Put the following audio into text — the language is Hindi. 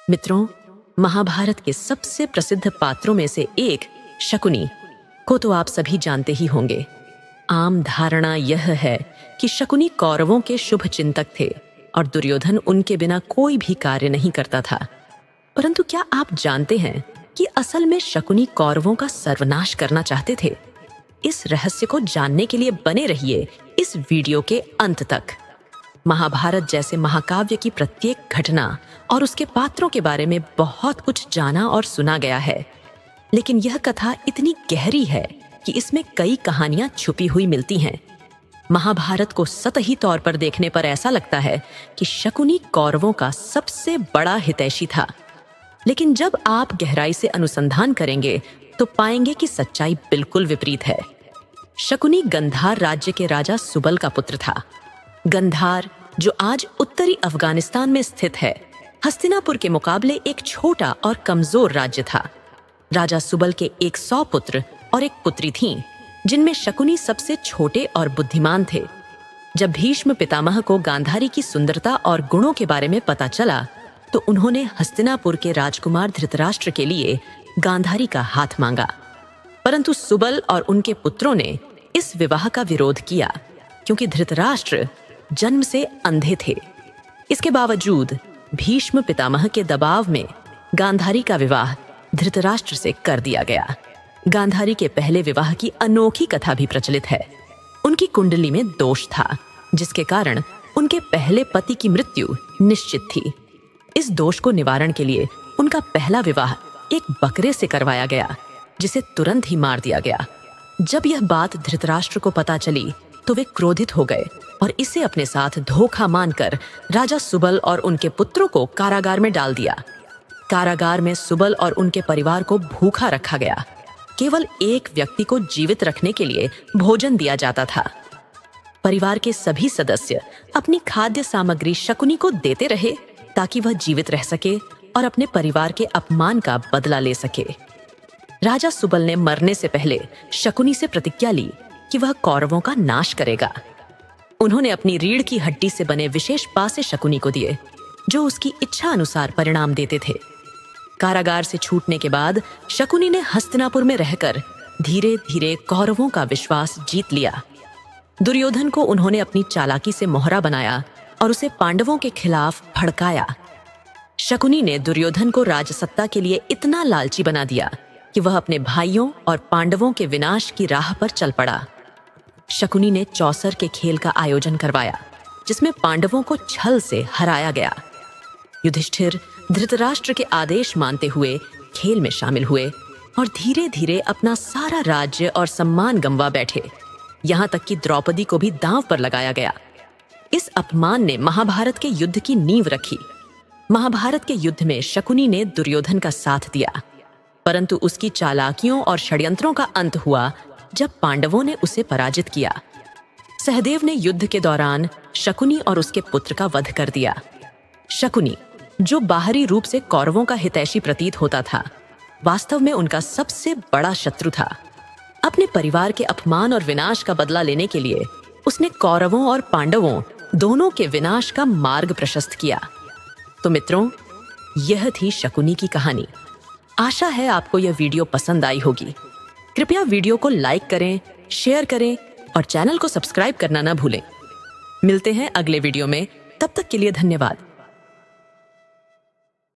मित्रों, महाभारत के सबसे प्रसिद्ध पात्रों में से एक शकुनी को तो आप सभी जानते ही होंगे। आम धारणा यह है कि शकुनी कौरवों के शुभ चिंतक थे और दुर्योधन उनके बिना कोई भी कार्य नहीं करता था। परंतु क्या आप जानते हैं कि असल में शकुनी कौरवों का सर्वनाश करना चाहते थे? इस रहस्य को जानने के लिए बने रहिए इस वीडियो के अंत तक। महाभारत जैसे महाकाव्य की प्रत्येक घटना और उसके पात्रों के बारे में बहुत कुछ जाना और सुना गया है, लेकिन यह कथा इतनी गहरी है कि इसमें कई कहानियां छुपी हुई मिलती हैं। महाभारत को सतही तौर पर देखने पर ऐसा लगता है कि शकुनी कौरवों का सबसे बड़ा हितैषी था, लेकिन जब आप गहराई से अनुसंधान करेंगे तो पाएंगे कि सच्चाई बिल्कुल विपरीत है। शकुनी गंधार राज्य के राजा सुबल का पुत्र था। गंधार, जो आज उत्तरी अफगानिस्तान में स्थित है, हस्तिनापुर के मुकाबले एक छोटा और कमजोर राज्य था। राजा सुबल के 100 पुत्र और एक पुत्री थीं, जिनमें शकुनी सबसे छोटे और बुद्धिमान थे। जब भीष्म पितामह को गांधारी की सुंदरता और गुणों के बारे में पता चला, तो उन्होंने हस्तिनापुर के राजकुमार धृतराष्ट्र के लिए गांधारी का हाथ मांगा। परंतु सुबल और उनके पुत्रों ने इस विवाह का विरोध किया, क्योंकि धृतराष्ट्र जन्म से अंधे थे। इसके बावजूद भीष्म पितामह के दबाव में गांधारी का विवाह धृतराष्ट्र से कर दिया गया। गांधारी के पहले विवाह की अनोखी कथा भी प्रचलित है। उनकी कुंडली में दोष था, जिसके कारण उनके पहले पति की मृत्यु निश्चित थी। इस दोष को निवारण के लिए उनका पहला विवाह एक बकरे से करवाया गया, जिसे तुरंत ही मार दिया गया। जब यह बात धृतराष्ट्र को पता चली तो वे क्रोधित हो गए और इसे अपने साथ धोखा मानकर राजा सुबल और उनके पुत्रों को कारागार में डाल दिया। कारागार में सुबल और उनके परिवार को भूखा रखा गया। केवल एक व्यक्ति को जीवित रखने के लिए भोजन दिया जाता था। परिवार के सभी सदस्य अपनी खाद्य सामग्री शकुनी को देते रहे, ताकि वह जीवित रह सके और अपने परिवार के अपमान का बदला ले सके। राजा सुबल ने मरने से पहले शकुनी से प्रतिज्ञा ली कि वह कौरवों का नाश करेगा। उन्होंने अपनी रीढ़ की हड्डी से बने विशेष पासे शकुनी को दिए, जो उसकी इच्छा अनुसार परिणाम देते थे। कारागार से छूटने के बाद शकुनी ने हस्तिनापुर में रहकर धीरे धीरे कौरवों का विश्वास जीत लिया। दुर्योधन को उन्होंने अपनी चालाकी से मोहरा बनाया और उसे पांडवों के खिलाफ भड़काया। शकुनी ने दुर्योधन को राजसत्ता के लिए इतना लालची बना दिया कि वह अपने भाइयों और पांडवों के विनाश की राह पर चल पड़ा। शकुनी ने चौसर के खेल का आयोजन करवाया, जिसमें पांडवों को छल से हराया गया। युधिष्ठिर धृतराष्ट्र के आदेश मानते हुए खेल में शामिल हुए और धीरे धीरे अपना सारा राज्य और सम्मान गंवा बैठे। यहाँ तक कि द्रौपदी को भी दांव पर लगाया गया। इस अपमान ने महाभारत के युद्ध की नींव रखी। महाभारत के युद्ध में शकुनी ने दुर्योधन का साथ दिया, परंतु उसकी चालाकियों और षड्यंत्रों का अंत हुआ जब पांडवों ने उसे पराजित किया। सहदेव ने युद्ध के दौरान शकुनी और उसके पुत्र का वध कर दिया। शकुनी, जो बाहरी रूप से कौरवों का हितैषी प्रतीत होता था, वास्तव में उनका सबसे बड़ा शत्रु था। अपने परिवार के अपमान और विनाश का बदला लेने के लिए उसने कौरवों और पांडवों दोनों के विनाश का मार्ग प्रशस्त किया। तो मित्रों, यह थी शकुनी की कहानी। आशा है आपको यह वीडियो पसंद आई होगी। कृपया वीडियो को लाइक करें, शेयर करें और चैनल को सब्सक्राइब करना ना भूलें। मिलते हैं अगले वीडियो में। तब तक के लिए धन्यवाद।